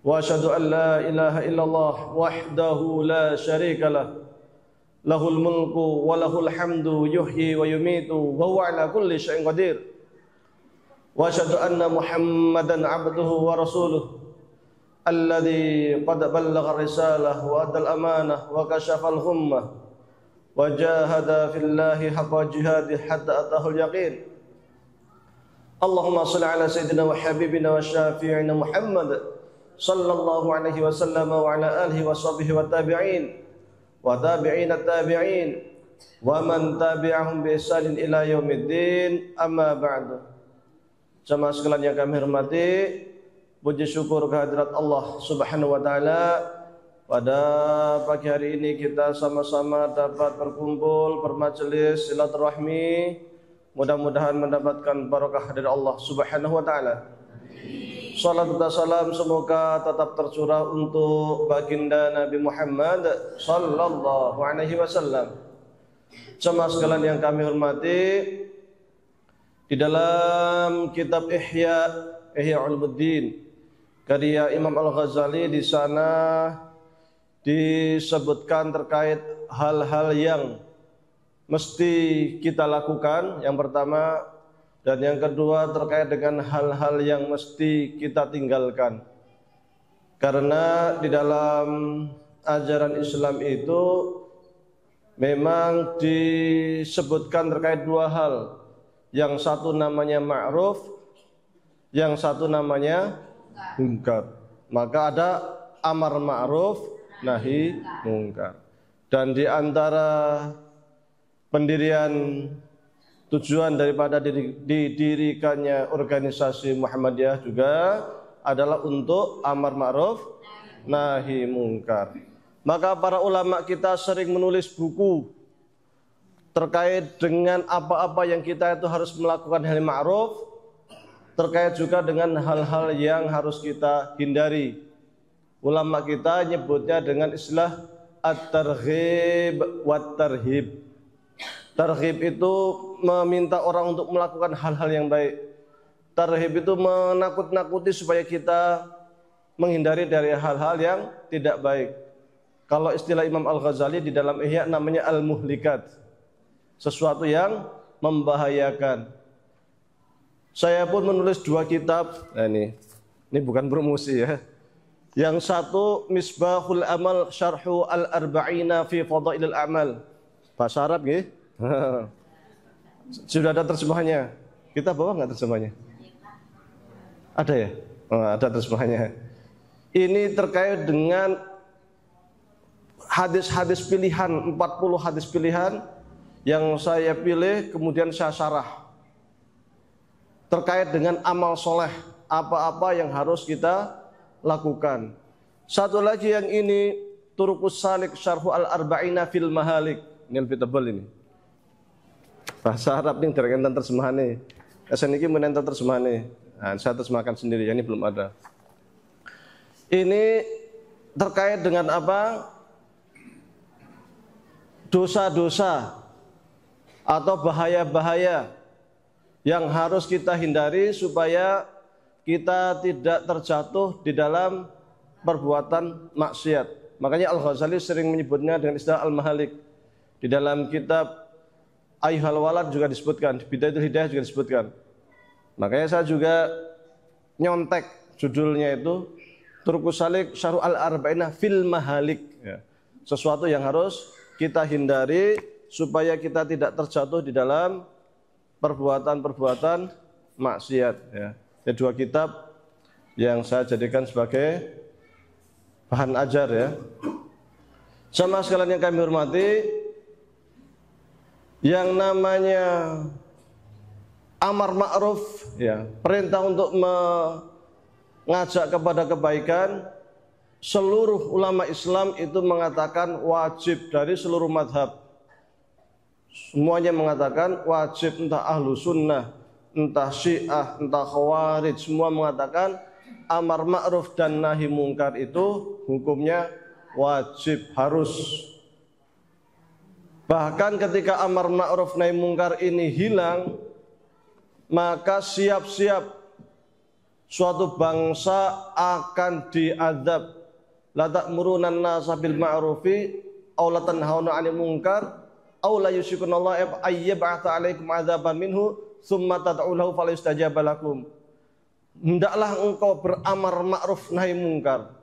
wa asyhadu an la ilaha illallah wahdahu la syarika lah, lahul mulku wa lahul hamdu yuhyi wa yumitu wa huwa ala kulli syai'in qadir. Wa asyhadu anna Muhammadan abduhu wa rasuluh alladzi qad ballagha risalah wa adal amanah wa kashafal ghummah wa jahada fillahi haqqa jihadih hatta atahul yaqin. Allahumma shalli ala sayyidina wa habibina wa syafi'ina Muhammad sallallahu alaihi wasallam wa ala alihi wa sahbihi wa tabi'in wa tabi'ina tabi'in wa man tabi'ahum bi ihsanin ila yaumiddin, amma ba'du. Jamaah sekalian yang kami hormati, puji syukur kehadirat Allah Subhanahu wa taala, pada pagi hari ini kita sama-sama dapat berkumpul bermajelis silaturahmi, mudah-mudahan mendapatkan barokah dari Allah Subhanahu wa taala. Salat dan salam semoga tetap tercurah untuk baginda Nabi Muhammad sallallahu alaihi wasallam. Jemaah sekalian yang kami hormati, di dalam kitab Ihya Ulumuddin karya Imam Al-Ghazali, di sana disebutkan terkait hal-hal yang mesti kita lakukan. Yang pertama dan yang kedua terkait dengan hal-hal yang mesti kita tinggalkan. Karena di dalam ajaran Islam itu memang disebutkan terkait dua hal. Yang satu namanya ma'ruf, yang satu namanya munkar. Maka ada amar ma'ruf, nahi munkar. Dan di antara pendirian tujuan daripada didirikannya organisasi Muhammadiyah juga adalah untuk amar ma'ruf nahi munkar. Maka para ulama kita sering menulis buku terkait dengan apa-apa yang kita itu harus melakukan hal ma'ruf, terkait juga dengan hal-hal yang harus kita hindari. Ulama kita nyebutnya dengan istilah at-targhib wat-tarhib. Targhib itu meminta orang untuk melakukan hal-hal yang baik. Tarhib itu menakut-nakuti supaya kita menghindari dari hal-hal yang tidak baik. Kalau istilah Imam Al-Ghazali di dalam Ihya namanya al-muhlikat, sesuatu yang membahayakan. Saya pun menulis dua kitab. Nah, ini bukan promosi ya. Yang satu Misbahul Amal Syarhu Al-Arba'ina fi Fadailil A'mal. Bahasa Arab nggih? Sudah ada terjemahannya. Kita bawa nggak terjemahannya? Ada ya? Oh, ada terjemahannya. Ini terkait dengan hadis-hadis pilihan, 40 hadis pilihan yang saya pilih kemudian saya syarah. Terkait dengan amal soleh, apa-apa yang harus kita lakukan. Satu lagi yang ini Turuqus Salik Syarhu Al-Arba'ina fil Mahalik. Ini lebih tebal ini. Bahasa Arab ini dari enten terjemahannya. Saya ini menenten terjemahannya. Nah, saya terjemahkan sendiri, ini belum ada. Ini terkait dengan apa? Dosa-dosa atau bahaya-bahaya yang harus kita hindari supaya kita tidak terjatuh di dalam perbuatan maksiat. Makanya Al-Ghazali sering menyebutnya dengan istilah al-mahalik. Di dalam kitab Ayyuhal Walad juga disebutkan, di Bidayatul Hidayah juga disebutkan. Makanya saya juga nyontek judulnya itu Turuqus Salik Syarhu Al-Arba'ina fil Mahalik ya. Sesuatu yang harus kita hindari supaya kita tidak terjatuh di dalam perbuatan-perbuatan maksiat ya. Ini dua kitab yang saya jadikan sebagai bahan ajar ya. Sama sekalian yang kami hormati, yang namanya amar ma'ruf ya, perintah untuk mengajak kepada kebaikan, seluruh ulama Islam itu mengatakan wajib dari seluruh madhab. Semuanya mengatakan wajib, entah ahlu sunnah, entah syiah, entah khawarij, semua mengatakan amar ma'ruf dan nahi mungkar itu hukumnya wajib, harus. Bahkan ketika amar ma'ruf nahi mungkar ini hilang, maka siap-siap suatu bangsa akan diazab. La ta'muruna an-nasa bil ma'rufi aw la tanhauna 'anil munkar aw la yusyrikunallahu ayyab'atha 'alaikum 'adzaban minhu tsumma tad'ulahu falayustajaba lakum. Hendaklah engkau beramar ma'ruf nahi mungkar.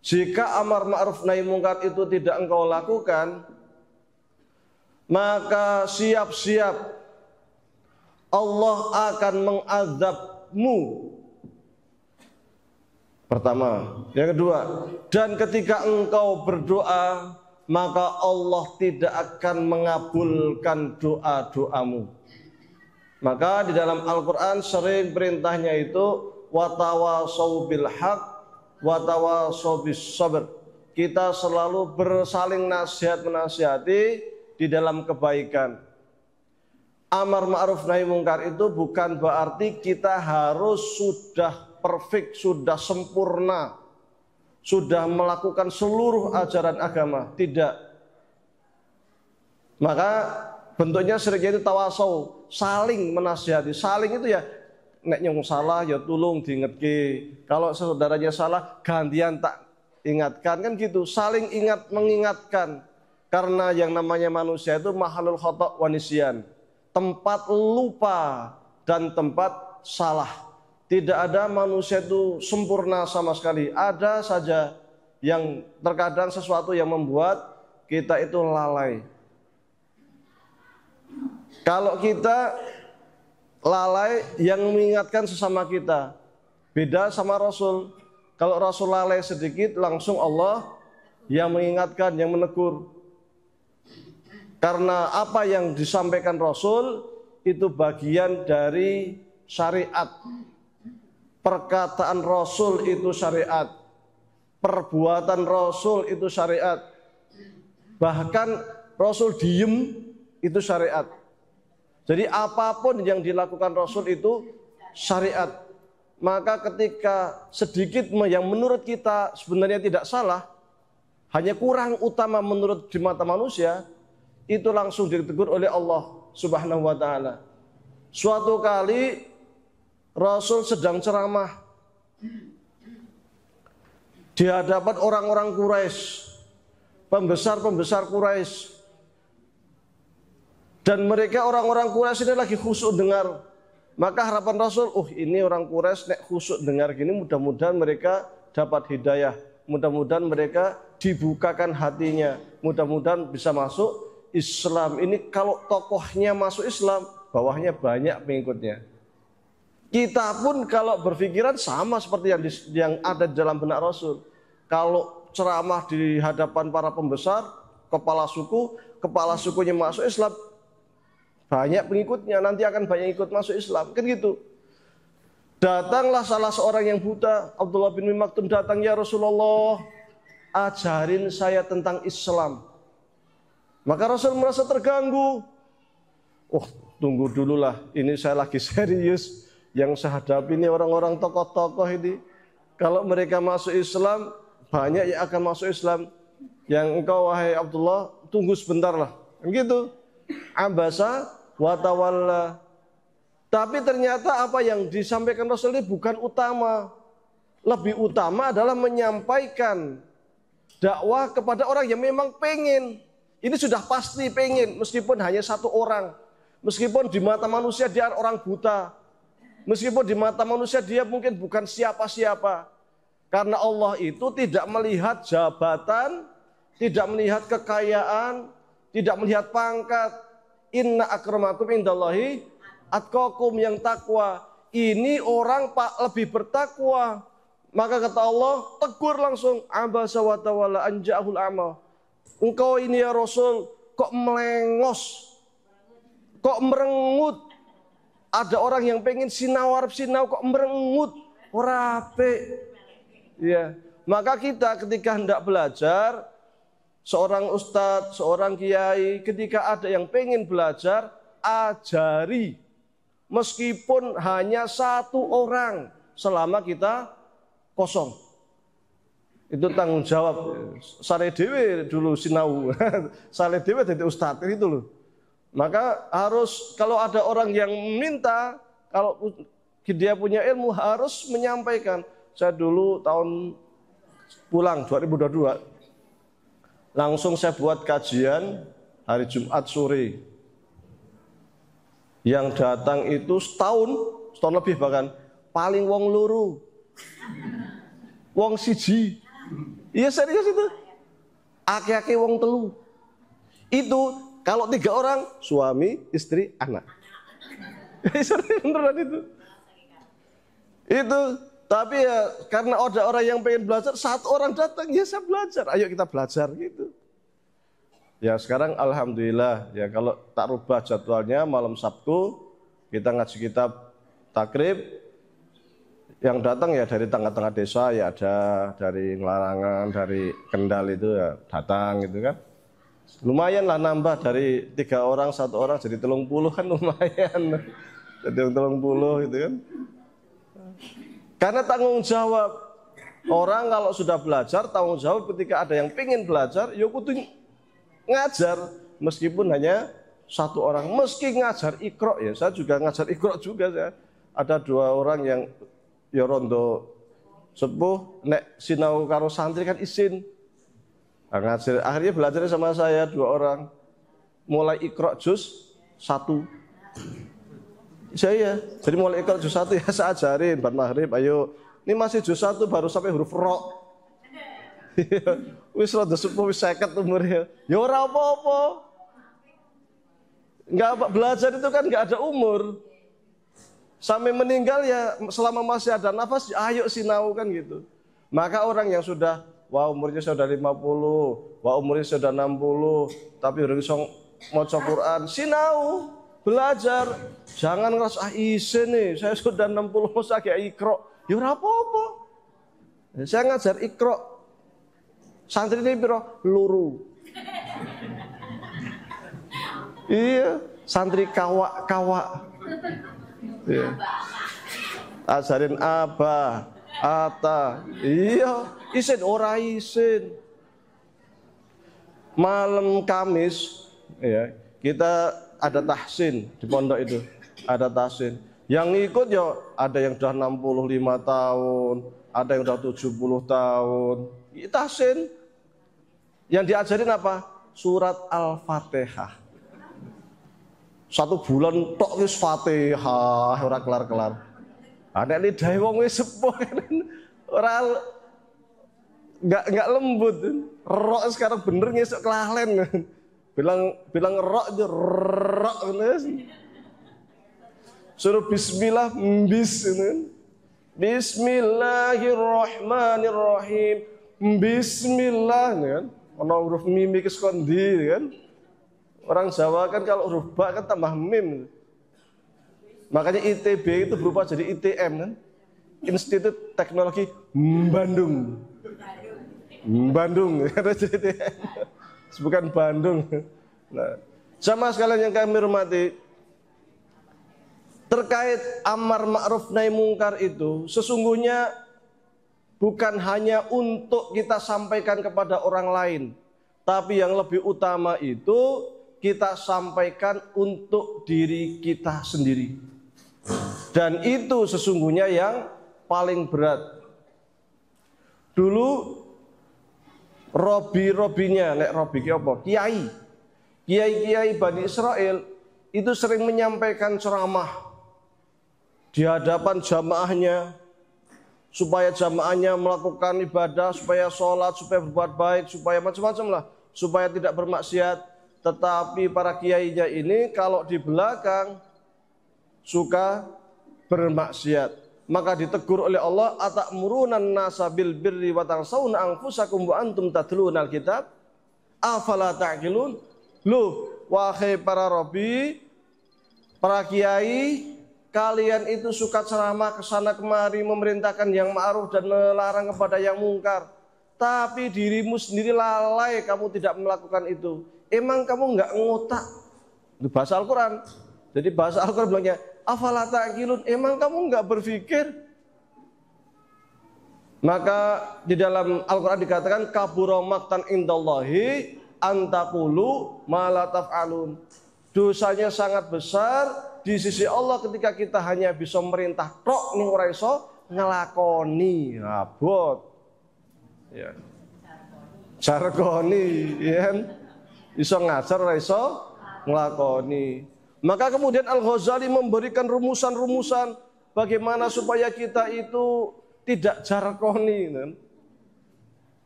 Jika amar ma'ruf nahi mungkar itu tidak engkau lakukan, maka siap-siap Allah akan mengazabmu. Pertama, yang kedua, dan ketika engkau berdoa, maka Allah tidak akan mengabulkan doa-doamu. Maka di dalam Al-Quran sering perintahnya itu watawasau bil haq, watawasau bis sabr. Kita selalu bersaling nasihat menasihati di dalam kebaikan. Amar ma'ruf nahi mungkar itu bukan berarti kita harus sudah perfect, sudah sempurna, sudah melakukan seluruh ajaran agama. Tidak. Maka bentuknya seringnya itu tawasau, saling menasihati. Saling itu ya nek nyong salah ya tulung diingetke. Kalau saudaranya salah gantian tak ingatkan, kan gitu. Saling ingat mengingatkan. Karena yang namanya manusia itu mahalul khata' wa nisyan, tempat lupa dan tempat salah. Tidak ada manusia itu sempurna sama sekali. Ada saja yang terkadang sesuatu yang membuat kita itu lalai. Kalau kita lalai, yang mengingatkan sesama kita. Beda sama Rasul. Kalau Rasul lalai sedikit, langsung Allah yang mengingatkan, yang menegur. Karena apa yang disampaikan Rasul itu bagian dari syariat. Perkataan Rasul itu syariat, perbuatan Rasul itu syariat, bahkan Rasul diem itu syariat. Jadi apapun yang dilakukan Rasul itu syariat. Maka ketika sedikit yang menurut kita sebenarnya tidak salah, hanya kurang utama menurut di mata manusia, itu langsung ditegur oleh Allah Subhanahu wa ta'ala. Suatu kali Rasul sedang ceramah di hadapan orang-orang Quraisy, pembesar-pembesar Quraisy, dan mereka orang-orang Quraisy ini lagi khusyuk dengar. Maka harapan Rasul, ini orang Quraisy nek khusyuk dengar gini, mudah-mudahan mereka dapat hidayah, mudah-mudahan mereka dibukakan hatinya, mudah-mudahan bisa masuk Islam. Ini kalau tokohnya masuk Islam, bawahnya banyak pengikutnya. Kita pun kalau berpikiran sama seperti yang ada di dalam benak Rasul. Kalau ceramah di hadapan para pembesar, kepala sukunya masuk Islam, banyak pengikutnya, nanti akan banyak ikut masuk Islam, kan gitu. Datanglah salah seorang yang buta, Abdullah bin Maktum datang, ya Rasulullah, ajarin saya tentang Islam. Maka Rasul merasa terganggu. Tunggu dululah, ini saya lagi serius. Yang saya hadapi ini orang-orang tokoh-tokoh ini. Kalau mereka masuk Islam, banyak yang akan masuk Islam. Yang engkau wahai Abdullah, tunggu sebentar lah. Begitu. Abasa wa tawalla. Tapi ternyata apa yang disampaikan Rasul ini bukan utama. Lebih utama adalah menyampaikan dakwah kepada orang yang memang pengen. Ini sudah pasti pengen, meskipun hanya satu orang. Meskipun di mata manusia dia orang buta. Meskipun di mata manusia dia mungkin bukan siapa-siapa. Karena Allah itu tidak melihat jabatan, tidak melihat kekayaan, tidak melihat pangkat. Inna akramakum indallahi atqakum, yang takwa. Ini orang lebih bertakwa. Maka kata Allah, tegur langsung, abasa wa tawalla an ja'ahul a'ma. Engkau ini ya Rasul, kok melengos, kok merengut. Ada orang yang pengen sinau kok merengut, rapi. Ya, maka kita ketika hendak belajar, seorang ustadz, seorang kiai, ketika ada yang pengen belajar, ajari. Meskipun hanya satu orang, selama kita kosong. Itu tanggung jawab. Sare dewe dulu sinau, sare dewe jadi ustadz itu loh. Maka harus, kalau ada orang yang minta, kalau dia punya ilmu harus menyampaikan. Saya dulu tahun pulang 2022, langsung saya buat kajian hari Jumat sore. Yang datang itu setahun lebih bahkan, paling wong loro, wong siji. Iya serius itu. Aki-aki wong telu. Itu kalau 3 orang, suami, istri, anak. Serius beneran itu. Itu, tapi ya karena ada orang yang pengen belajar, 1 orang datang, ya saya belajar. Ayo kita belajar gitu. Ya sekarang alhamdulillah ya kalau tak rubah jadwalnya malam Sabtu kita ngaji kitab takrib. Yang datang ya dari tengah-tengah desa ya ada, dari Ngelarangan, dari Kendal itu ya datang gitu kan. Lumayan lah nambah dari 3 orang 1 orang jadi 30 kan lumayan. Jadi 30 gitu kan. Karena tanggung jawab orang kalau sudah belajar, tanggung jawab ketika ada yang pengen belajar, ya kudu ngajar meskipun hanya 1 orang. Meski ngajar Iqra ya, saya juga ngajar Iqra juga saya. Ada 2 orang yang ya rondo sepuh nek sinau karo santri kan isin. Nah, ngajar akhirnya belajar sama saya 2 orang. Mulai Iqra juz 1. Saya jadi mulai Iqra juz 1 ya saya ajarin bar maghrib, ayo ini masih juz 1 baru sampai huruf ro. Wis rada sepuh wis 50 umurnya. Ya ora apa-apa. Enggak belajar itu kan enggak ada umur. Sampai meninggal ya selama masih ada nafas ayo sinau kan gitu. Maka orang yang sudah wah umurnya sudah 50, wah umurnya sudah 60 tapi udah bisa maca Quran, sinau, belajar. Jangan ngerasa isin nih, saya sudah 60 masa kayak Iqra. Ya ora apa-apa. Saya ngajar Iqra. Santri ini piro? Luru. Iya, santri kawak-kawak. Iya. Ajarin Aba, Ata. Iya, isin ora isin. Malam Kamis ya, kita ada tahsin di pondok itu. Ada tahsin. Yang ikut ya ada yang sudah 65 tahun, ada yang sudah 70 tahun. Tahsin. Yang diajarin apa? Surat Al-Fatihah. 1 bulan tok wis Fatihah ora kelar-kelar. Nek lidahe wong wis sepuh ora enggak lembut. Rok sekarang bener ngesuk kelalen. Bilang rok itu rok terus. Suruh bismillah bis gitu. Bismillahirrahmanirrahim. Bismillah kan. Ono huruf mim iki sekondi kan. Orang Jawa kan kalau huruf ba kan tambah mim. Makanya ITB itu berubah jadi ITM kan. Institut Teknologi Bandung. Bandung ada jadi ITM. Bukan Bandung. Nah, sama sekalian yang kami hormati, terkait amar ma'ruf nahi mungkar itu sesungguhnya bukan hanya untuk kita sampaikan kepada orang lain, tapi yang lebih utama itu kita sampaikan untuk diri kita sendiri. Dan itu sesungguhnya yang paling berat. Dulu Robi-robinya, nek Robi ki apa? Kiai Bani Israel itu sering menyampaikan ceramah di hadapan jamaahnya supaya jamaahnya melakukan ibadah, supaya sholat, supaya berbuat baik, supaya macam-macam lah, supaya tidak bermaksiat. Tetapi para kiainya ini kalau di belakang suka bermaksiat. Maka ditegur oleh Allah, atamuruna nasa bil birri wa tansawna anfusakum wa antum tatluna alkitab afala ta'qilun. Loh, wahai para robi, para kiai, kalian itu suka ceramah kesana kemari memerintahkan yang ma'ruf dan melarang kepada yang mungkar, tapi dirimu sendiri lalai, kamu tidak melakukan itu. Emang kamu enggak ngotak? Itu bahasa Al-Quran. Jadi bahasa Al-Quran bilangnya afala ta'qilun, emang kamu enggak berpikir? Maka di dalam Al-Quran dikatakan kabura maqtan indallahi antaqulu ma la taf'alun. Dosanya sangat besar di sisi Allah ketika kita hanya bisa merintah tok ning ora iso ngelakoni abot ya jargoni ya iso ngajar ora iso ngelakoni. Maka kemudian Al-Ghazali memberikan rumusan-rumusan bagaimana supaya kita itu tidak jargoni kan?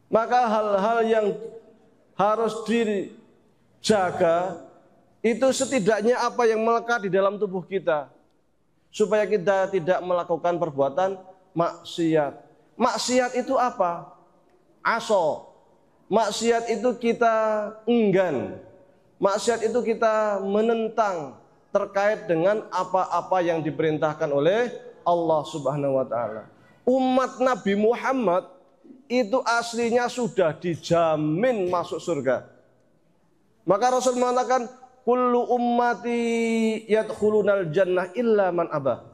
Maka hal-hal yang harus dijaga itu setidaknya apa yang melekat di dalam tubuh kita supaya kita tidak melakukan perbuatan maksiat. Maksiat itu apa? Aso. Maksiat itu kita enggan. Maksiat itu kita menentang terkait dengan apa-apa yang diperintahkan oleh Allah Subhanahu wa taala. Umat Nabi Muhammad itu aslinya sudah dijamin masuk surga. Maka Rasul mengatakan kullu ummati yadkhulunal jannah illa man aba.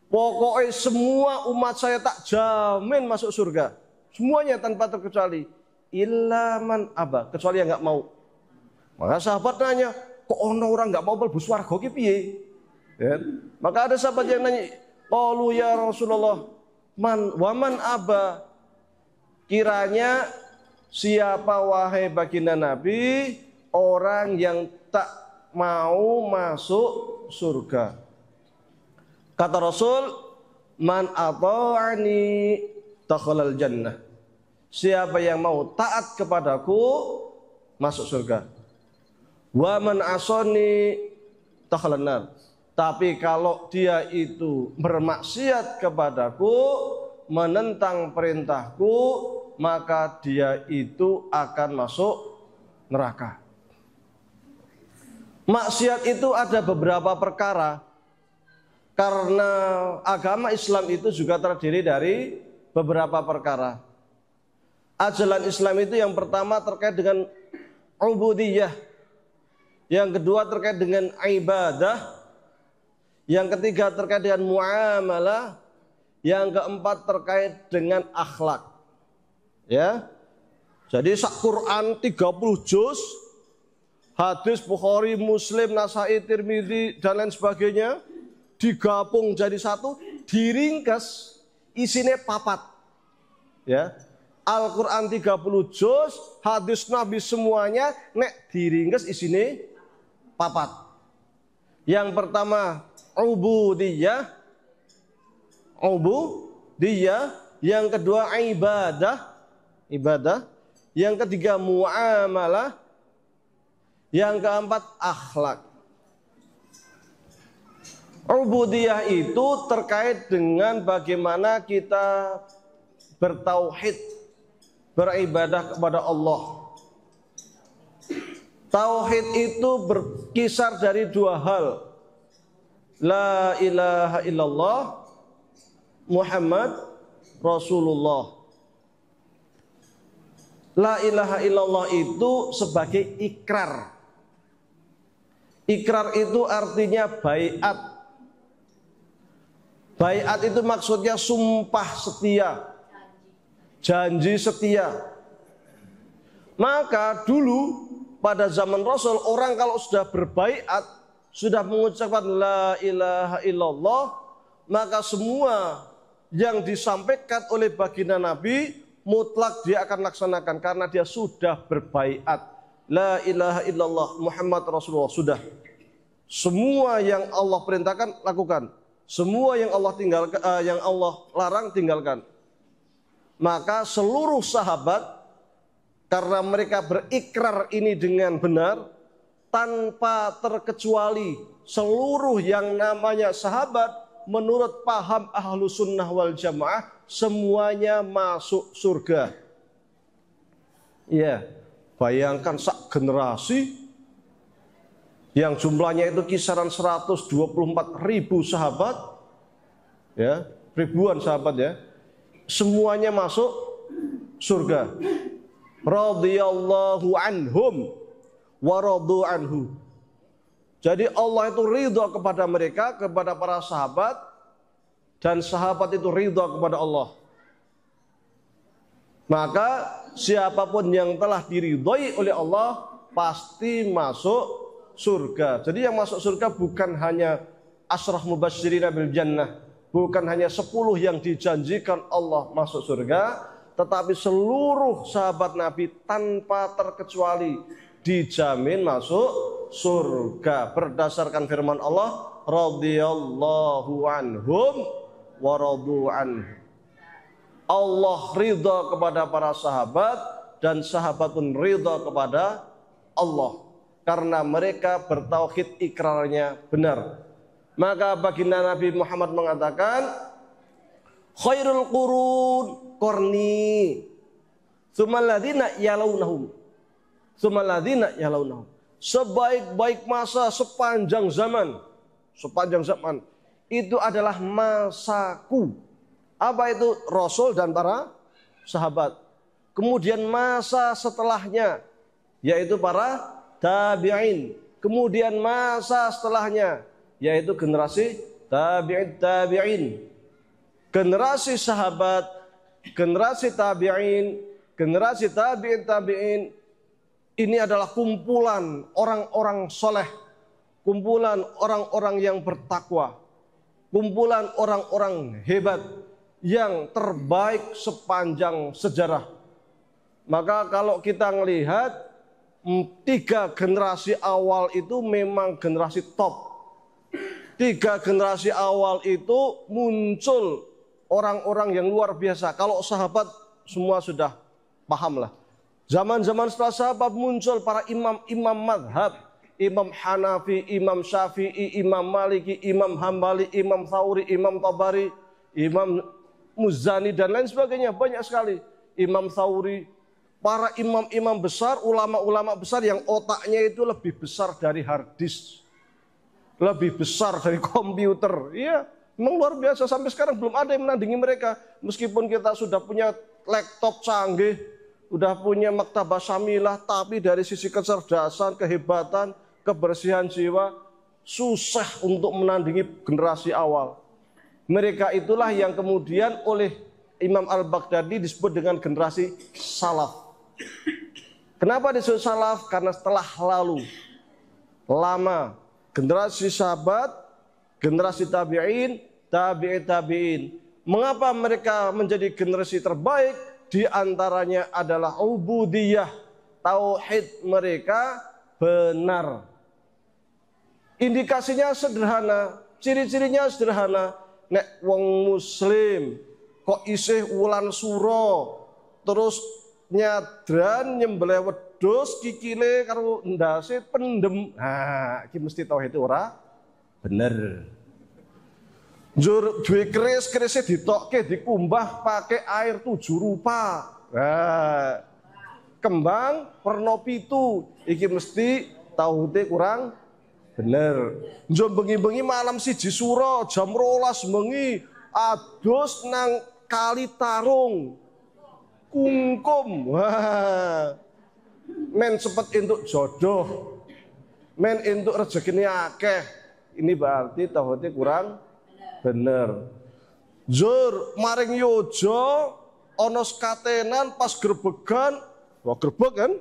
Pokoknya semua umat saya tak jamin masuk surga. Semuanya tanpa terkecuali. Illa man aba, kecuali yang enggak mau. Maka sahabat nanya, kok ono orang enggak mau mlebu swarga ki piye? Ya. Maka ada sahabat yang nanya, qalu ya Rasulullah, man aba? Kiranya siapa wahai baginda Nabi orang yang tak mau masuk surga? Kata Rasul, man ata'ani dakhalal jannah. Siapa yang mau taat kepadaku masuk surga. Wa man asani dakhalan nar. Tapi kalau dia itu bermaksiat kepadaku, menentang perintahku, maka dia itu akan masuk neraka. Maksiat itu ada beberapa perkara. Karena agama Islam itu juga terdiri dari beberapa perkara. Ajaran Islam itu yang pertama terkait dengan ubudiyah. Yang kedua terkait dengan ibadah. Yang ketiga terkait dengan muamalah. Yang keempat terkait dengan akhlak. Ya. Jadi sak Quran 30 juz, hadis Bukhari, Muslim, Nasai, Tirmidzi dan lain sebagainya digabung jadi satu, diringkas, isinya papat. Ya. Al-Quran 30 juz, hadis Nabi semuanya nek diringkas isinya papat. Yang pertama ubudiyah, yang kedua ibadah, yang ketiga muamalah, yang keempat akhlak. Ubudiyah itu terkait dengan bagaimana kita bertauhid, beribadah kepada Allah. Tauhid itu berkisar dari dua hal. La ilaha illallah Muhammad Rasulullah. La ilaha illallah itu sebagai ikrar. Ikrar itu artinya baiat. Baiat itu maksudnya sumpah setia, janji setia. Maka dulu pada zaman Rasul, orang kalau sudah berbaiat, sudah mengucapkan la ilaha illallah, maka semua yang disampaikan oleh baginda Nabi mutlak dia akan laksanakan karena dia sudah berbaiat. La ilaha illallah Muhammad Rasulullah, sudah. Semua yang Allah perintahkan lakukan. Semua yang Allah tinggalkan, yang Allah larang tinggalkan. Maka seluruh sahabat karena mereka berikrar ini dengan benar tanpa terkecuali, seluruh yang namanya sahabat menurut paham ahlu sunnah wal jamaah semuanya masuk surga. Ya, bayangkan sak generasi yang jumlahnya itu kisaran 124.000 sahabat, ya, ribuan sahabat ya, semuanya masuk surga. Radhiyallahu anhum wa radu anhu. Jadi Allah itu ridha kepada mereka, kepada para sahabat, dan sahabat itu ridha kepada Allah. Maka siapapun yang telah diridhai oleh Allah pasti masuk surga. Jadi yang masuk surga bukan hanya asyrah mubasysyirina bil jannah. Bukan hanya 10 yang dijanjikan Allah masuk surga, tetapi seluruh sahabat Nabi tanpa terkecuali dijamin masuk surga berdasarkan firman Allah, radhiyallahu anhum wa radu anhu. Allah ridha kepada para sahabat dan sahabat pun ridha kepada Allah karena mereka bertauhid, ikrarnya benar. Maka baginda Nabi Muhammad mengatakan, khairul qurun qarni, tsummal ladzina yalaunahum, tsummal ladzina yalaunahum. Sebaik-baik masa sepanjang zaman itu adalah masaku. Apa itu? Rasul dan para sahabat. Kemudian masa setelahnya yaitu para tabi'in. Kemudian masa setelahnya yaitu generasi tabi'in. Generasi sahabat, generasi tabi'in, generasi tabi'in ini adalah kumpulan orang-orang soleh, kumpulan orang-orang yang bertakwa, kumpulan orang-orang hebat yang terbaik sepanjang sejarah. Maka kalau kita melihat 3 generasi awal itu memang generasi top. 3 generasi awal itu muncul orang-orang yang luar biasa. Kalau sahabat semua sudah paham lah. Zaman-zaman setelah sahabat muncul para imam-imam madhab. Imam Hanafi, Imam Syafi'i, Imam Maliki, Imam Hambali, Imam Thawri, Imam Tabari, Imam Muzani dan lain sebagainya. Banyak sekali. Imam Thawri. Para imam-imam besar, ulama-ulama besar yang otaknya itu lebih besar dari hard disk. Lebih besar dari komputer. Iya, memang luar biasa. Sampai sekarang belum ada yang menandingi mereka. Meskipun kita sudah punya laptop canggih, sudah punya maktabah syamilah, tapi dari sisi kecerdasan, kehebatan, kebersihan jiwa, susah untuk menandingi generasi awal. Mereka itulah yang kemudian oleh Imam Al-Baghdadi disebut dengan generasi salaf. Kenapa disebut salaf? Karena setelah lalu lama generasi sahabat, generasi tabi'in, tabi'in. Mengapa mereka menjadi generasi terbaik? Di antaranya adalah ubudiyah, tauhid mereka benar. Indikasinya sederhana, ciri-cirinya sederhana. Nek wong muslim kok isih wulan suro, terus nyadran nyembelih wedhus kikile karo ndase pendem. Nah, iki mesti tauhid ora bener. Njur duwe keris-kerise ditokke dikumbah pakai air 7 rupa. Nah, kembang warna 7 iki mesti tauhide kurang bener. Njur bengi-bengi malam 1 suro jam 12 bengi adus nang Kali Tarung. Kungkum, wah, men sepet entuk jodoh, men entuk rezekine akeh. Ini berarti tauhidnya kurang bener. Zur maring yojo, ono skatenan pas gerbegan, wah gerbek kan?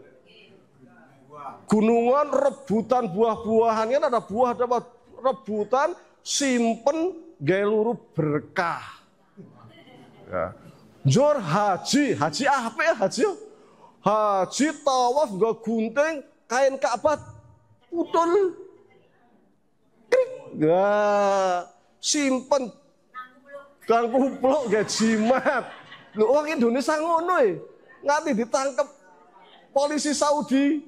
Gunungan rebutan buah-buahan kan ada buah dapat rebutan simpen gawe luru berkah. Ya. Jor haji apa ya haji? Haji tawaf gak gunting kain Ka'bah utul. Gak simpen ganggu plok gak jimat. Lu orang Indonesia ngono nganti ditangkap polisi Saudi.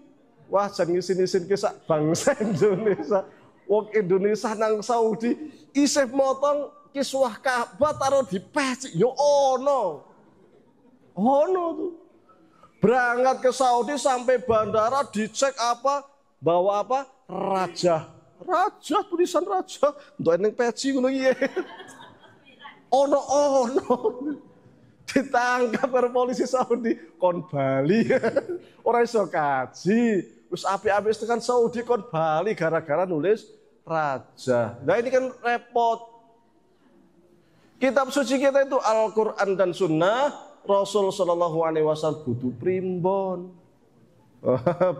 Wah jangan isin-isin kisah bangsa Indonesia. Wong Indonesia nang Saudi isih motong kiswah Ka'bah taruh di peci. Yo ono tuh. Berangkat ke Saudi sampai bandara dicek apa? Bawa apa? Raja, tulisan raja. Untuk eneng peci ngono iye. Ono. Ditangkap oleh polisi Saudi kon Bali. Ora iso kaji. Wis apik-apik tekan Saudi kon Bali gara-gara nulis raja. Nah ini kan repot. Kitab suci kita itu Al-Qur'an dan Sunnah. Rasul sallallahu alaihi wasallam kudu primbon.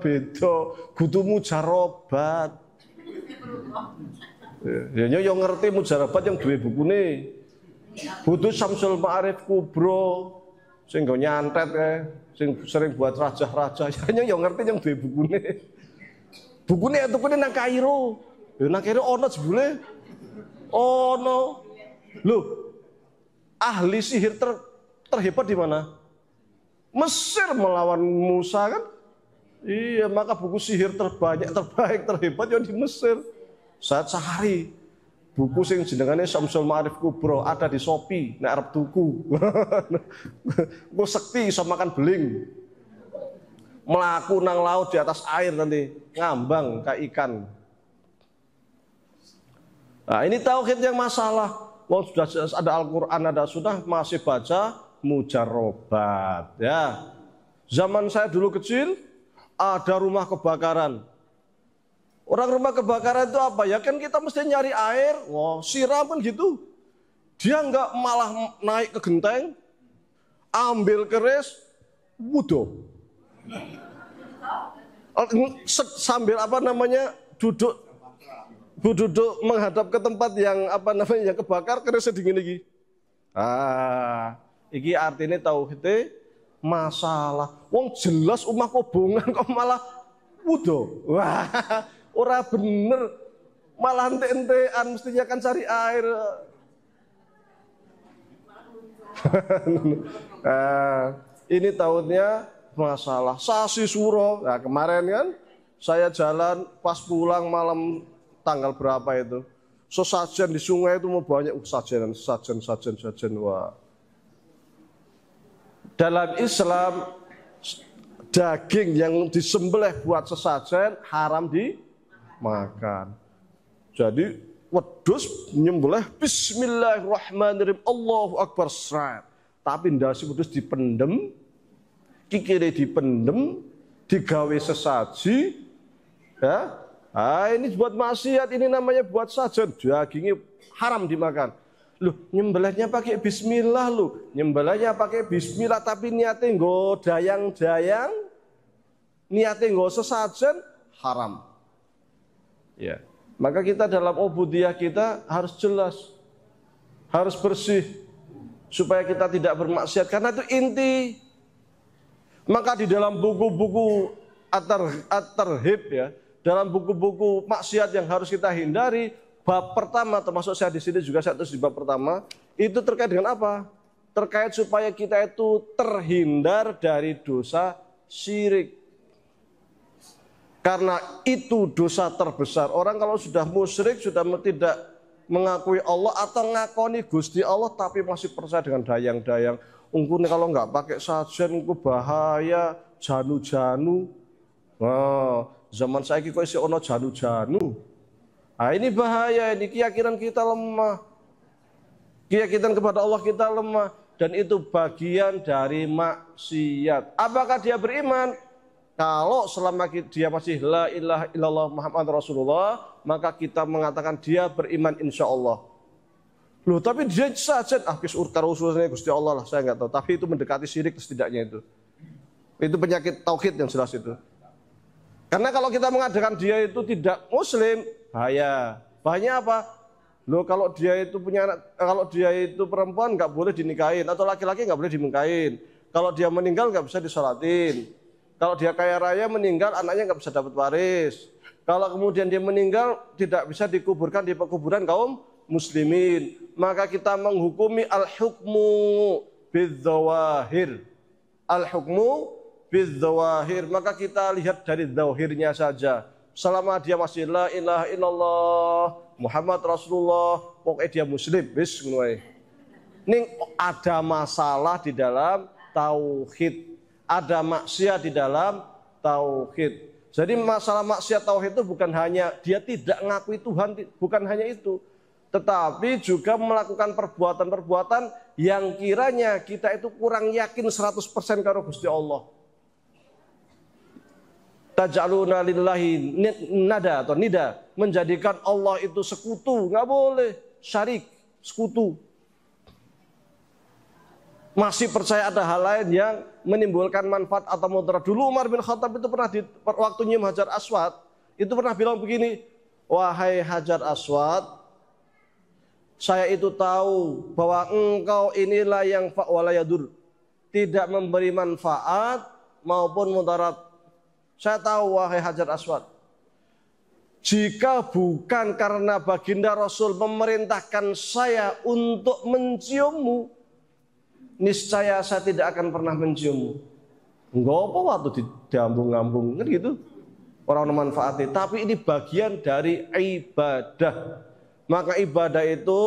Beda, kudu mujarobat. Ya yo ngerti Mujarabat yang duwe bukune. Butuh Syamsul Ma'arif Kubro sing nggo nyantet sing sering buat raja-raja. Ya yo ngerti yang duwe bukune. Bukune tukune nang Kairo. Ya nang Kairo ono jebule. Ono. Loh. Ahli sihir terhebat di mana? Mesir melawan Musa kan? Iya, maka buku sihir terbaik, terhebat yang di Mesir. Saat Sahari, buku sing jenengane Syamsul Ma'arif Kubro ada di Shopee, nek arep tuku. Ku sekti iso makan beling. Melaku nang laut di atas air nanti, ngambang kayak ikan. Nah, ini tauhid yang masalah. Wong sudah ada Al-Qur'an, ada sunnah, masih baca mujarrobat. Ya. Zaman saya dulu kecil, ada rumah kebakaran. Orang rumah kebakaran itu apa? Ya kan kita mesti nyari air, siram kan gitu. Dia enggak malah naik ke genteng, ambil keris, wudu. Sambil duduk menghadap ke tempat yang yang kebakar, kerisnya dingin lagi. Iki artinya tauhid masalah. Wong jelas omah kobongan kok malah wudu. Wah, ora bener. Malah ente-entean mestinya kan cari air. Ini tauhidnya masalah. Sasi suro. Nah, kemarin kan saya jalan pas pulang malam tanggal berapa itu. Sesajen di sungai itu mau banyak sajen. Wah. Dalam Islam daging yang disembelih buat sesajen haram dimakan. Jadi wedhus nyembelih bismillahirrahmanirrahim Allahu Akbar srat. Tapi ndase wedhus dipendem, kikire dipendem, digawe sesaji. Ya. Ini buat maksiat, ini namanya buat sajen, dagingnya haram dimakan. Loh, nyembelihnya pakai bismillah loh. Nyembelihnya pakai bismillah tapi niatnya nggo dayang-dayang, niatnya nggo sesajen haram. Ya. Maka kita dalam ubudiyah kita harus jelas. Harus bersih supaya kita tidak bermaksiat karena itu inti. Maka di dalam buku-buku at-tarhib ya, dalam buku-buku maksiat yang harus kita hindari, bab pertama termasuk saya di sini juga saya tulis di bab pertama itu terkait dengan apa? Terkait supaya kita itu terhindar dari dosa syirik. Karena itu dosa terbesar. Orang kalau sudah musyrik, sudah tidak mengakui Allah atau ngakoni Gusti Allah tapi masih percaya dengan dayang-dayang. Ungkune kalau nggak pakai sajen ungku bahaya, janu-janu. Zaman saya kok isi ono janu-janu. Ini bahaya, ini keyakinan kita lemah. Keyakinan kepada Allah kita lemah. Dan itu bagian dari maksiat. Apakah dia beriman? Kalau selama dia masih la ilaha illallah Muhammad Rasulullah, maka kita mengatakan dia beriman insya Allah. Loh, tapi dia saja, usulnya Gusti Allah lah, saya nggak tahu. Tapi itu mendekati syirik setidaknya itu. Itu penyakit tauhid yang jelas itu. Karena kalau kita mengadakan dia itu tidak muslim, bahaya. Bahayanya apa? Loh, kalau dia itu punya anak, kalau dia itu perempuan nggak boleh dinikahin, atau laki-laki nggak boleh dinikahin. Kalau dia meninggal nggak bisa disolatin. Kalau dia kaya raya meninggal, anaknya nggak bisa dapat waris. Kalau kemudian dia meninggal tidak bisa dikuburkan di pekuburan kaum muslimin, maka kita menghukumi al-hukmu bidzawahir. Al-hukmu bidzawahir, maka kita lihat dari zahirnya saja. Selama dia masih la ilaha illallah Muhammad Rasulullah, pokoknya dia muslim, wis ngono ae. Ning ada masalah di dalam tauhid, ada maksiat di dalam tauhid. Jadi masalah maksiat tauhid itu bukan hanya dia tidak ngakui Tuhan, bukan hanya itu, tetapi juga melakukan perbuatan-perbuatan yang kiranya kita itu kurang yakin 100% karo Gusti Allah. Taj'aluna lillahi nada atau nida, menjadikan Allah itu sekutu, nggak boleh, syarik, sekutu. Masih percaya ada hal lain yang menimbulkan manfaat atau mudarat. Dulu Umar bin Khattab itu pernah waktu nyium Hajar Aswad, itu pernah bilang begini, wahai Hajar Aswad, saya itu tahu bahwa engkau inilah yang wala yadur, tidak memberi manfaat maupun mudarat. Saya tahu wahai Hajar Aswad, jika bukan karena baginda Rasul memerintahkan saya untuk menciummu, niscaya saya tidak akan pernah menciummu. Enggak apa waktu diambung-ambung kan gitu. Orang manfaatnya, tapi ini bagian dari ibadah. Maka ibadah itu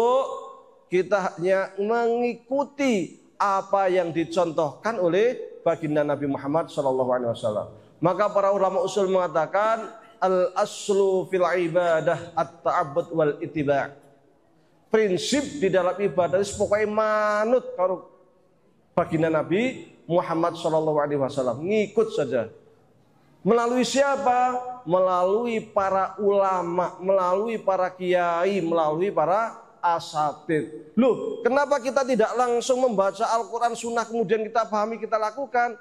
kita hanya mengikuti apa yang dicontohkan oleh baginda Nabi Muhammad SAW. Maka para ulama usul mengatakan al-aslu fil ibadah at-ta'abbud wal ittiba'. Prinsip di dalam ibadah itu pokoknya manut karo baginda Nabi Muhammad SAW, ngikut saja. Melalui siapa? Melalui para ulama, melalui para kiai, melalui para asatid. Loh, kenapa kita tidak langsung membaca Al-Quran Sunnah kemudian kita pahami, kita lakukan?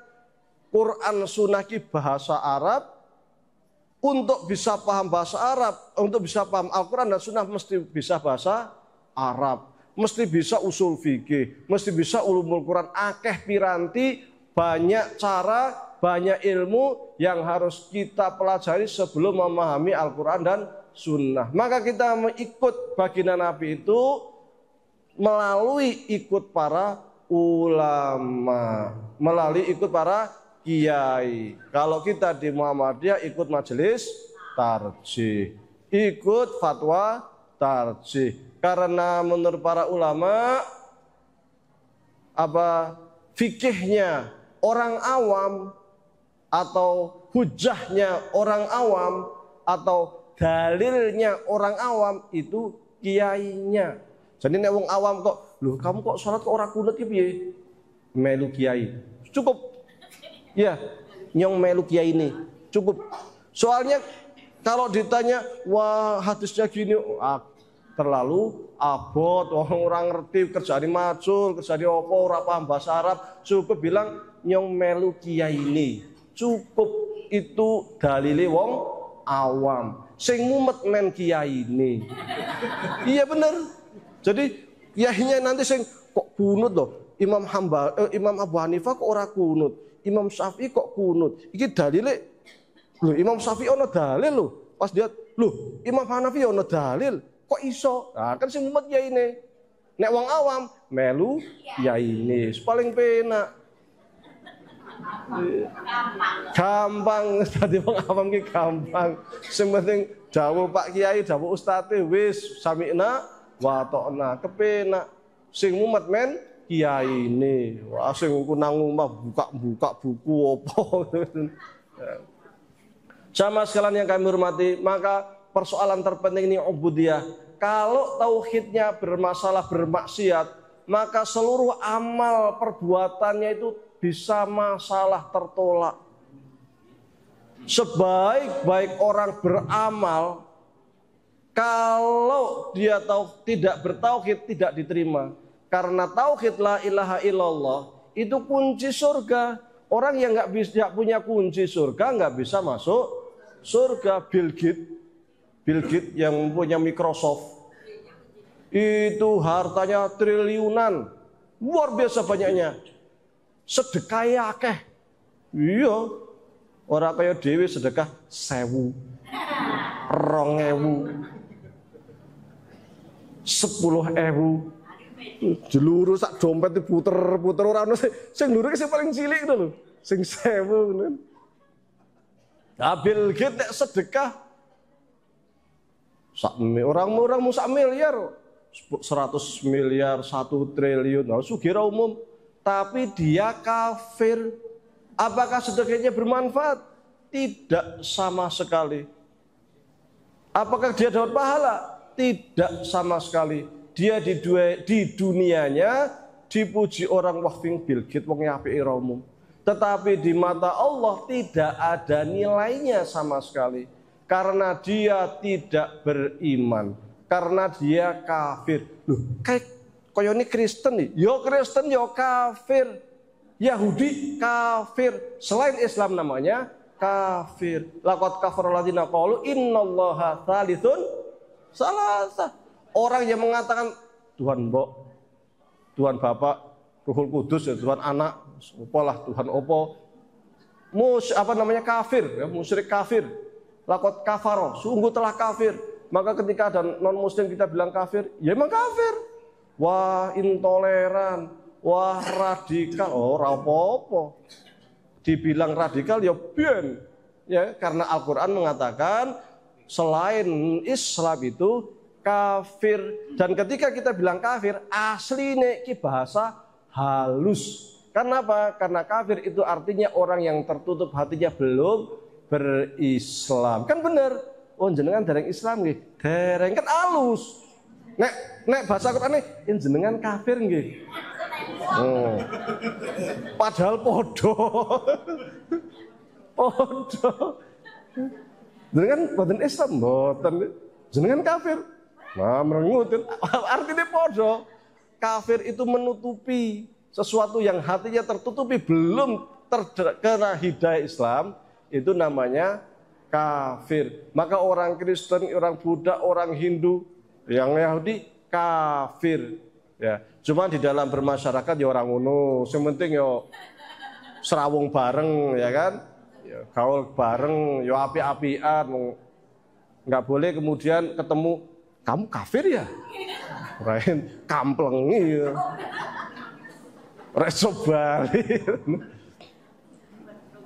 Quran Sunnah ki bahasa Arab. Untuk bisa paham bahasa Arab, untuk bisa paham Al-Quran dan Sunnah mesti bisa bahasa Arab, mesti bisa usul fikih, mesti bisa ulumul Quran. Akeh piranti, banyak cara, banyak ilmu yang harus kita pelajari sebelum memahami Al-Quran dan Sunnah. Maka kita mengikut baginda Nabi itu melalui ikut para ulama, melalui ikut para kiai. Kalau kita di Muhammadiyah ikut majelis tarjih, ikut fatwa tarjih. Karena menurut para ulama fikihnya orang awam atau hujahnya orang awam atau dalilnya orang awam itu kiainya. Jadi nek wong awam kok, loh kamu kok sholat kok ora kunut ki piye? Melu kiai. Cukup. Ya, nyong melu kiai ini cukup. Soalnya kalau ditanya, wah hadisnya gini, terlalu abot, orang ngerti kerjaan macul, kerjaan apa, ora paham bahasa Arab. Cukup bilang nyong melu kiai ini. Cukup, itu dalile wong awam. Sing mumet men kiai ini. Iya bener. Jadi kiainya nanti sing kok kunut loh. Imam Abu Hanifah kok ora kunut. Imam Syafi'i kok kunut. Iki dalile lho, Imam Syafi'i ono dalil lho. Pas dia lho, Imam Hanafi ono dalil. Kok iso? Nah, kan sing umat ya ini. Nek wong awam melu ya ini. Paling penak. Gampang tadi wong awam ki gampang. Sing penting dawuh Pak Kiai, dawuh Ustate wis sami'na wa ta'na, kepenak. Sing umat men kiai ini, wah sing nang omah buka-buka buku opo. Sama sekalian yang kami hormati, maka persoalan terpenting ini ubudiyah. Kalau tauhidnya bermasalah, bermaksiat, maka seluruh amal perbuatannya itu bisa masalah tertolak. Sebaik-baik orang beramal, kalau dia tidak bertauhid tidak diterima. Karena tauhid la ilaha illallah itu kunci surga. Orang yang nggak punya kunci surga nggak bisa masuk surga. Bill Gates yang punya Microsoft itu hartanya triliunan, luar biasa banyaknya. Sedekah akeh. Iya. Orang kaya dhewe sedekah 1000, 2000, 10.000. Jeluru sak dompet diputer-puter ora ono sing ndure sing paling cilik itu lho, sing 1000 ngono. Bill Gates nek sedekah orang mau sak miliar, 100 miliar, 1 triliun, nah, sugih umum, tapi dia kafir. Apakah sedekahnya bermanfaat? Tidak sama sekali. Apakah dia dapat pahala? Tidak sama sekali. Dia di dunianya dipuji orang, wah Bill Gates wong apike ra umum. Tetapi di mata Allah tidak ada nilainya sama sekali. Karena dia tidak beriman, karena dia kafir. Loh, kayak ini Kristen nih. Yo Kristen yo kafir. Yahudi kafir. Selain Islam namanya kafir. Laqad kafara alladziina qalu innallaha tsalitsun Salah. Orang yang mengatakan Tuhan Mbok, Tuhan Bapak, Ruhul Kudus, ya Tuhan Anak, opolah Tuhan opo, kafir, ya, musyrik kafir, lakot kafaro, sungguh telah kafir. Maka ketika ada non muslim kita bilang kafir, ya emang kafir. Wah intoleran, wah radikal, oh rapopo. Dibilang radikal ya bien, ya karena Al-Quran mengatakan selain Islam itu kafir. Dan ketika kita bilang kafir, aslinya ki bahasa halus. Karena apa? Karena kafir itu artinya orang yang tertutup hatinya belum berislam. Kan bener. Oh jenengan dereng Islam nggih. Dereng kan halus. Nek bahasa Quran ini jenengan kafir nggih. Oh. Padahal podo. Jenengan boten Islam boten. Jenengan kafir. Nah, merengutin. Artinya podo. Kafir itu menutupi sesuatu yang hatinya tertutupi belum terkena hidayah Islam, itu namanya kafir. Maka orang Kristen, orang Buddha, orang Hindu, yang Yahudi kafir. Ya, cuma di dalam bermasyarakat ya orang ngono. Yang penting ya serawung bareng, ya kan? Ya, gaul bareng, ya api-apian. Nggak boleh kemudian ketemu kamu kafir ya? Rain kamplengi ya. Reso balik.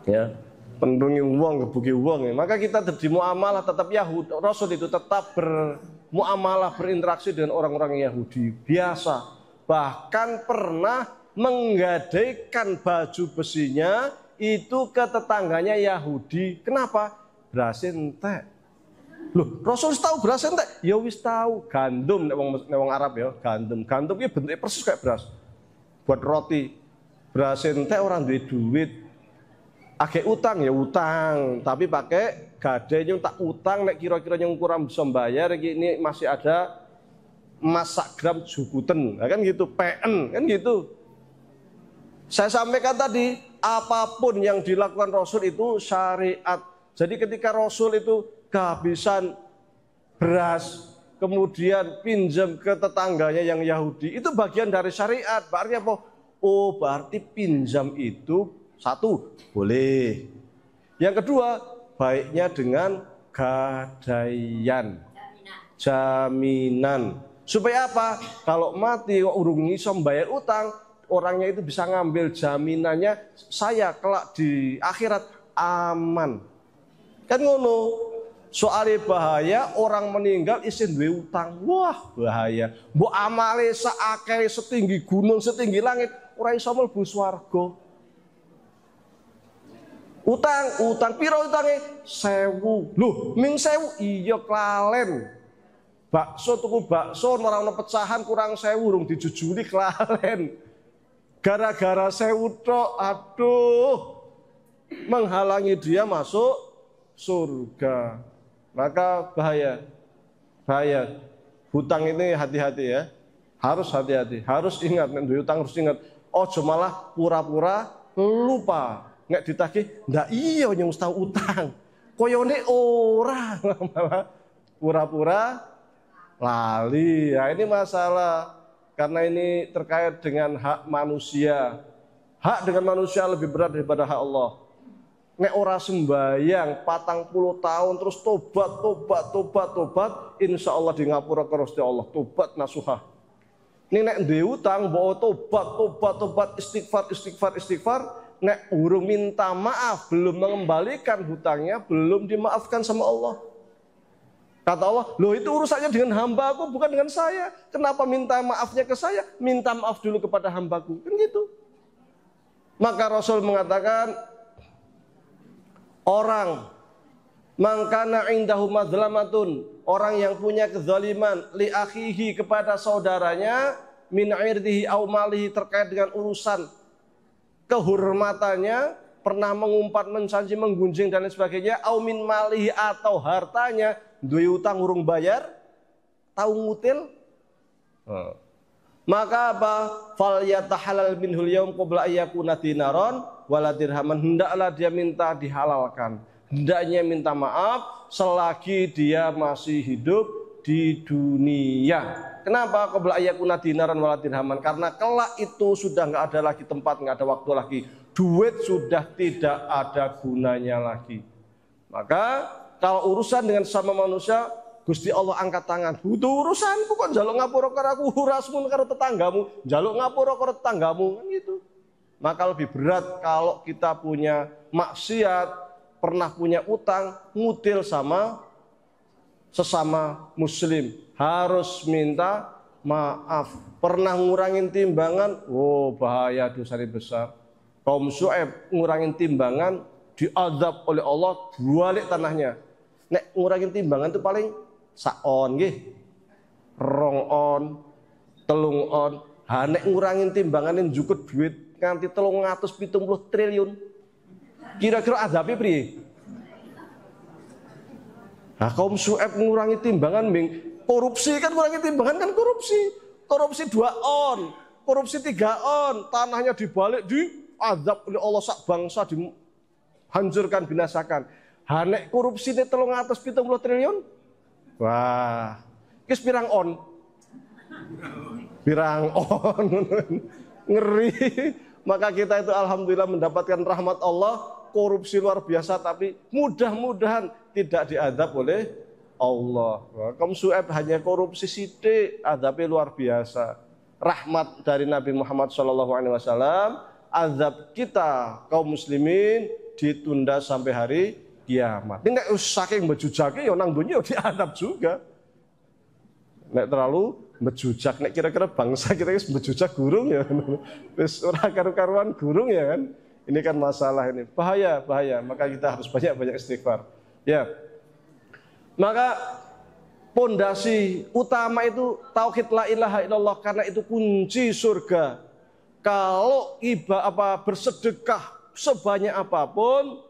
Ya, pendungi uang, gebuki uang. Ya. Maka kita di muamalah tetap Yahudi. Rasul itu tetap bermuamalah, berinteraksi dengan orang-orang Yahudi biasa. Bahkan pernah menggadaikan baju besinya itu ke tetangganya Yahudi. Kenapa? Beras entek. Loh, Rasul tahu beras entek? Ya wis tahu. Gandum nek wong Arab ya, gandum. Gandum iki bentuknya persis kayak beras. Buat roti. Beras entek orang duwe duit. Agek utang ya utang, tapi pakai gade yang tak utang nek kira-kira yang kurang bisa bayar ini masih ada emas sak gram jukuten. Nah, kan gitu, PN kan gitu. Saya sampaikan tadi, apapun yang dilakukan Rasul itu syariat. Jadi ketika Rasul itu kehabisan beras, kemudian pinjam ke tetangganya yang Yahudi, itu bagian dari syariat. Berarti apa? Oh, berarti pinjam itu satu, boleh. Yang kedua, baiknya dengan gadaian, jaminan. Supaya apa? Kalau mati urung iso bayar utang, orangnya itu bisa ngambil jaminannya, saya kelak di akhirat aman. Kan ngono. Soalnya bahaya orang meninggal isin duwe utang. Wah, bahaya. Mbok amale saakeh setinggi gunung, setinggi langit, ora iso mlebu swarga. Utang piro utange? 1000. Loh, ming 1000 iya klalen. Bakso tuku bakso ora ono pecahan kurang 1000 urung dijujuli klalen. Gara-gara 1000 tok, aduh. Menghalangi dia masuk surga. Maka bahaya. Hutang ini hati-hati ya. Harus hati-hati. Harus ingat, nek duwe utang harus ingat. Ojo malah pura-pura lupa. Nek ditagih, ndak iya yang mesti utang. Koyone ora. Pura-pura lali. Ya ini masalah. Karena ini terkait dengan hak manusia. Hak dengan manusia lebih berat daripada hak Allah. Nek ora sembayang 40 tahun terus tobat, insya Allah di ngapura ke Gusti Allah, tobat nasuhah. Ini nek duwe utang mbok tobat, istighfar, nek urung minta maaf, belum mengembalikan hutangnya, belum dimaafkan sama Allah. Kata Allah, loh itu urusannya dengan hambaku, bukan dengan saya. Kenapa minta maafnya ke saya? Minta maaf dulu kepada hambaku, kan gitu. Maka Rasul mengatakan, orang mangkana indahu madzlamatun, orang yang punya kezaliman li akhihi kepada saudaranya, min irdihi au malihi terkait dengan urusan kehormatannya, pernah mengumpat, mencaci, menggunjing dan lain sebagainya, au min malihi atau hartanya, duwe utang urung bayar, tahu ngutil. Maka apa? Fal yatahalal minhul yaum qabla ayyakuna dinaron wala dirhaman. Hendaklah dia minta dihalalkan. Hendaknya minta maaf selagi dia masih hidup di dunia. Kenapa? Qabla ayyakuna dinaran wala dirhaman. Karena kelak itu sudah nggak ada lagi tempat, nggak ada waktu lagi. Duit sudah tidak ada gunanya lagi. Maka kalau urusan dengan sama manusia, Gusti Allah angkat tangan. Butuh urusanku kok njaluk ngapura karo aku, urasmu karo tetanggamu, njaluk ngapura karo tetanggamu, kan gitu. Maka lebih berat kalau kita punya maksiat, pernah punya utang, ngutil sama sesama muslim, harus minta maaf. Pernah ngurangin timbangan, oh bahaya, dosa besar. Kaum Syuaib ngurangin timbangan, diazab oleh Allah, balik tanahnya. Nek ngurangin timbangan itu paling saon nggih, rong on, telung on. Ha nek ngurangin timbangan yang jukut duit nganti 370 triliun. Kira-kira azabnya priye? Nah, kaum Syuaib mengurangi timbangan, korupsi kan ngurangi timbangan kan korupsi 2 on, korupsi 3 on, tanahnya dibalik, diazab oleh Allah sak bangsa, dihancurkan, binasakan. Hanek korupsi ini 370 triliun, wah, kis pirang on, ngeri. Maka kita itu alhamdulillah mendapatkan rahmat Allah. Korupsi luar biasa, tapi mudah-mudahan tidak diadab oleh Allah. Kaum Syuaib hanya korupsi sidik, adabnya luar biasa. Rahmat dari Nabi Muhammad SAW, azab kita kaum muslimin ditunda sampai hari kiamat. Ini nek saking bejujake ya nang dunya diadab juga. Nek terlalu bejujak, nek kira-kira bangsa kita wis bejujak gurung ya. Wis ora karu-karuan gurung ya kan. Ini kan masalah ini, bahaya. Maka kita harus banyak-banyak istighfar. Ya. Maka pondasi utama itu tauhid la ilaha illallah, karena itu kunci surga. Kalau bersedekah sebanyak apapun,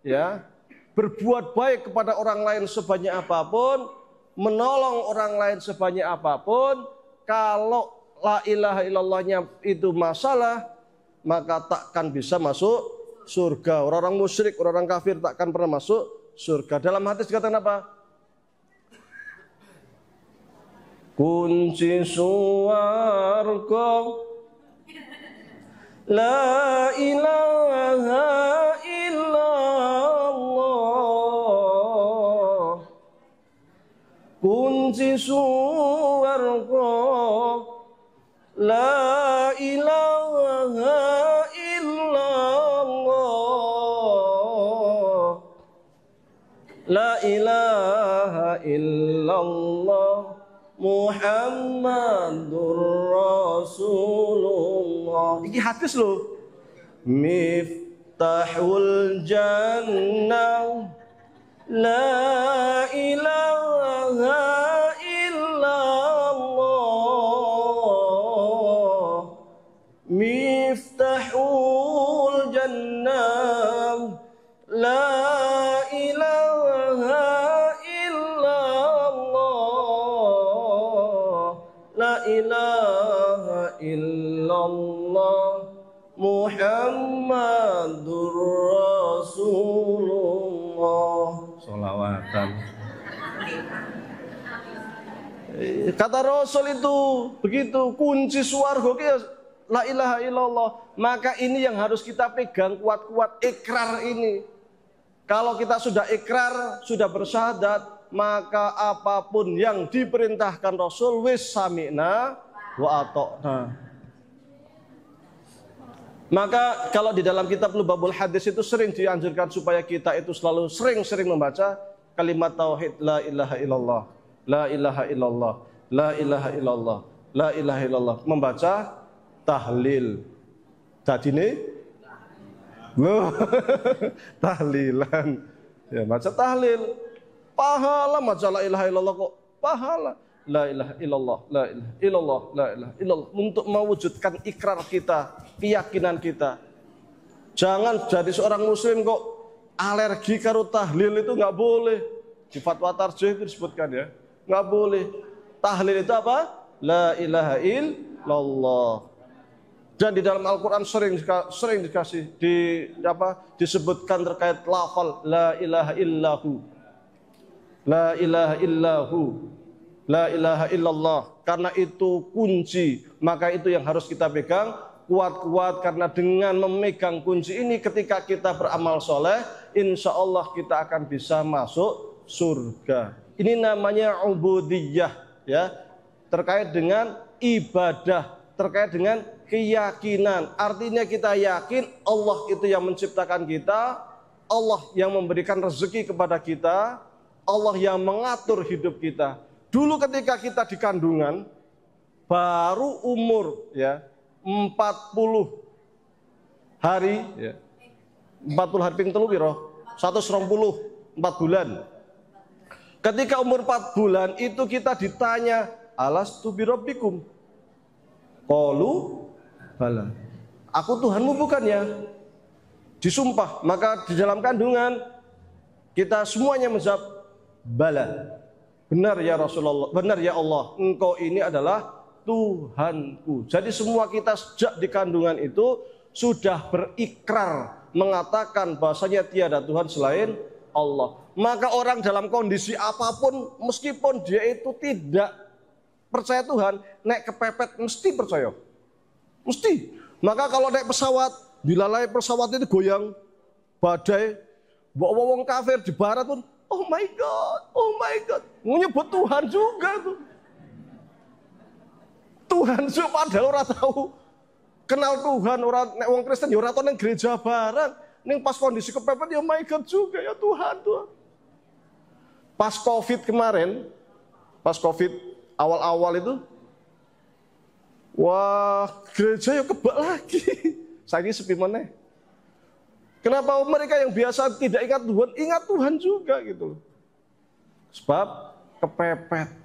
ya, berbuat baik kepada orang lain sebanyak apapun, menolong orang lain sebanyak apapun, kalau la ilaha illallahnya itu masalah, maka takkan bisa masuk surga. Orang-orang musyrik, orang-orang kafir takkan pernah masuk surga. Dalam hadis dikatakan apa? Kunci suwarga la ilaha illallah. Kunci suwarga la ilaha illallah. La ilaha illallah Muhammadur Rasulullah. Ini hadis loh. Miftahul jannah la ilaha illallah. Miftahul jannah la ilaha illallah. La ilaha illallah Muhammadur Rasulullah. Sholawatan. Kata Rasul itu begitu, kunci swarga la ilaha illallah. Maka ini yang harus kita pegang kuat-kuat, ikrar ini. Kalau kita sudah ikrar, sudah bersyahadat, maka apapun yang diperintahkan Rasul, wis sami'na wa ata'na. Maka kalau di dalam kitab Lubabul Hadis itu sering dianjurkan supaya kita itu selalu sering-sering membaca kalimat tauhid la ilaha illallah, la ilaha illallah, la ilaha illallah, la ilaha illallah. Membaca tahlil. Dadine loh, tahlilan. Ya, baca tahlil. Pahala baca la ilaha illallah kok pahala. La ilaha illallah, la ilaha illallah, la ilaha illallah, untuk mewujudkan ikrar kita, keyakinan kita. Jangan jadi seorang muslim kok alergi karo tahlil, itu nggak boleh. Di fatwa tarjih itu disebutkan ya, nggak boleh. Tahlil itu apa? La ilaha illallah. Dan di dalam Al-Quran sering dikasih disebutkan terkait lafal la ilaha illahu, la ilaha illahu. La ilaha illallah. Karena itu kunci, maka itu yang harus kita pegang kuat-kuat, karena dengan memegang kunci ini ketika kita beramal soleh, insya Allah kita akan bisa masuk surga. Ini namanya ubudiyah, ya, terkait dengan ibadah, terkait dengan keyakinan. Artinya kita yakin Allah itu yang menciptakan kita, Allah yang memberikan rezeki kepada kita, Allah yang mengatur hidup kita. Dulu ketika kita di kandungan, baru umur, ya, 40 hari, ya. 40 hari ping telu piro? 120, 4 bulan. Ketika umur 4 bulan itu kita ditanya, alastu birabbikum? Qalu bala. Aku Tuhanmu bukannya? Disumpah, maka di dalam kandungan kita semuanya menjawab bala. Benar ya Rasulullah, benar ya Allah, Engkau ini adalah Tuhanku. Jadi semua kita sejak di kandungan itu sudah berikrar mengatakan bahasanya tiada Tuhan selain Allah. Maka orang dalam kondisi apapun, meskipun dia itu tidak percaya Tuhan, naik kepepet mesti percaya. Mesti. Maka kalau naik pesawat, bila naik pesawat itu goyang, badai, wong kafir di barat pun, oh my God, menyebut Tuhan juga tuh. Tuhan juga padahal orang tahu kenal Tuhan, orang nek wong Kristen ya ora tau nang gereja bareng. Ning pas kondisi kepepet ya oh my God juga ya Tuhan tuh. Pas Covid kemarin, pas Covid awal-awal itu, wah gereja ya kebak lagi. Saiki sepi meneh. Kenapa mereka yang biasa tidak ingat Tuhan juga gitu. Sebab kepepet.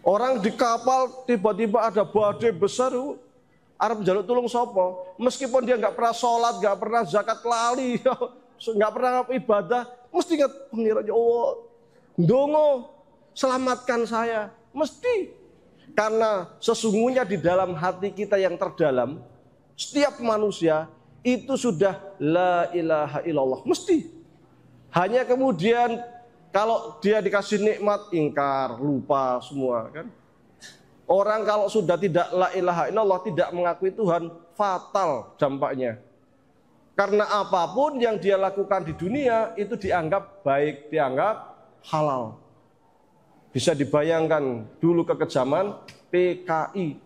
Orang di kapal tiba-tiba ada badai besar, arep njaluk tulung sapa? Meskipun dia nggak pernah sholat, nggak pernah zakat lali, nggak pernah ibadah, mesti ingat pengiran Allah. Ndongo, selamatkan saya. Mesti. Karena sesungguhnya di dalam hati kita yang terdalam, setiap manusia itu sudah la ilaha illallah. Mesti. Hanya kemudian kalau dia dikasih nikmat, ingkar, lupa semua kan. Orang kalau sudah tidak la ilaha illallah, tidak mengakui Tuhan, fatal dampaknya. Karena apapun yang dia lakukan di dunia itu dianggap baik, dianggap halal. Bisa dibayangkan dulu kekejaman PKI.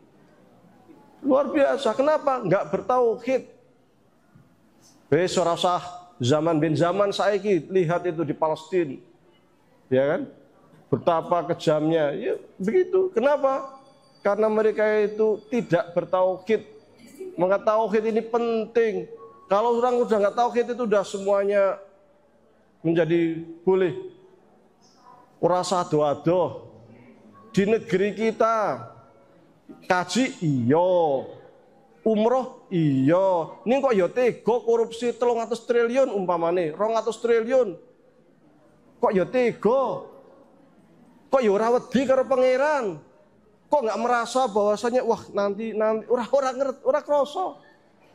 Luar biasa, kenapa? Enggak bertauhid. Besok rasah zaman bin zaman saiki, lihat itu di Palestina. Ya kan? Betapa kejamnya. Ya begitu. Kenapa? Karena mereka itu tidak bertauhid. Maka tauhid ini penting. Kalau orang udah nggak tauhid itu udah semuanya menjadi boleh. Rasa ado-ado. Di negeri kita kaji iyo, umroh iya. Ning kok ya tega korupsi 300 triliun umpamane, 200 triliun. Kok ya tega? Kok ya ora wedi karo pangeran? Kok nggak merasa bahwasanya wah nanti ora kroso.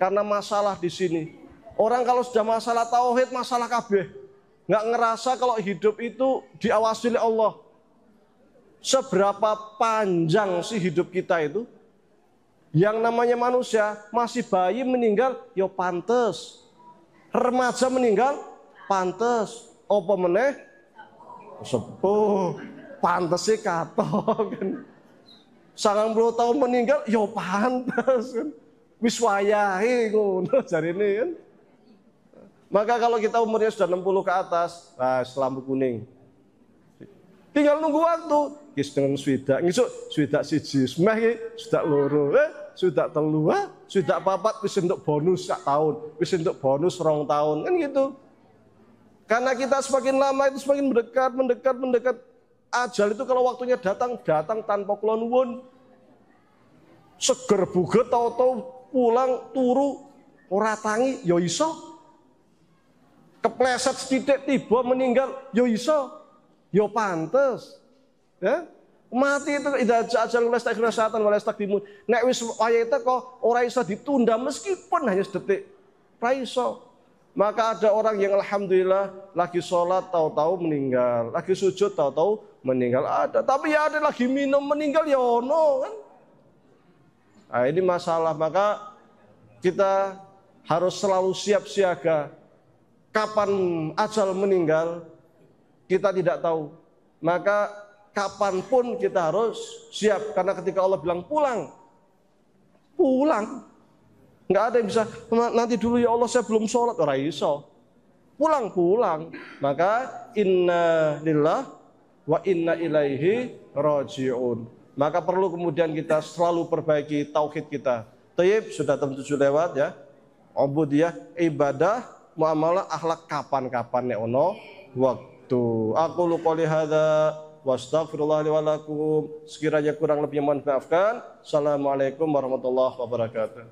Karena masalah di sini. Orang kalau sudah masalah tauhid, masalah kabeh. Nggak ngerasa kalau hidup itu diawasi oleh Allah. Seberapa panjang sih hidup kita itu? Yang namanya manusia, masih bayi meninggal, ya pantes. Remaja meninggal, pantes. Apa meneh? Sepuh, pantes sih katok kan. 90 tahun meninggal, ya pantes kan. Wis wayahe ngono jarine kan. Maka kalau kita umurnya sudah 60 ke atas, nah lampu kuning. Tinggal nunggu waktu. Kis dengan swidak, ngisuk swidak siji, semeh iki swidak loro, swidak telu, swidak papat wis entuk bonus sak tahun, wis entuk bonus 2 tahun kan gitu. Karena kita semakin lama itu semakin mendekat. Ajal itu kalau waktunya datang tanpa kula nuwun. Seger buget tau-tau pulang turu ora tangi ya iso. Kepleset sithik tiba meninggal ya iso. Ya pantes. Ya? Mati itu idza ajal wala istaghfiratan wala istaqdimun. Nek wis wayahe teko ora iso ditunda meskipun hanya sedetik. Ora iso. Maka ada orang yang alhamdulillah lagi sholat tahu-tahu meninggal, lagi sujud tahu-tahu meninggal ada, tapi ya ada lagi minum meninggal ya ono kan. Nah, ini masalah, maka kita harus selalu siap siaga. Kapan ajal meninggal kita tidak tahu. Maka kapanpun kita harus siap, karena ketika Allah bilang pulang, pulang. Nggak ada yang bisa nanti dulu ya Allah saya belum sholat, ora iso. Pulang. Maka inna lillah wa inna ilaihi raji'un. Maka perlu kemudian kita selalu perbaiki tauhid kita. Tayyib, sudah jam 7 lewat ya. Ubudiyah, ibadah, muamalah, akhlak kapan-kapan nek ono waktu. Aku qouli hadza wa astaghfirullah li wa lakum. Sekiranya kurang lebih mohon maafkan. Assalamualaikum warahmatullahi wabarakatuh.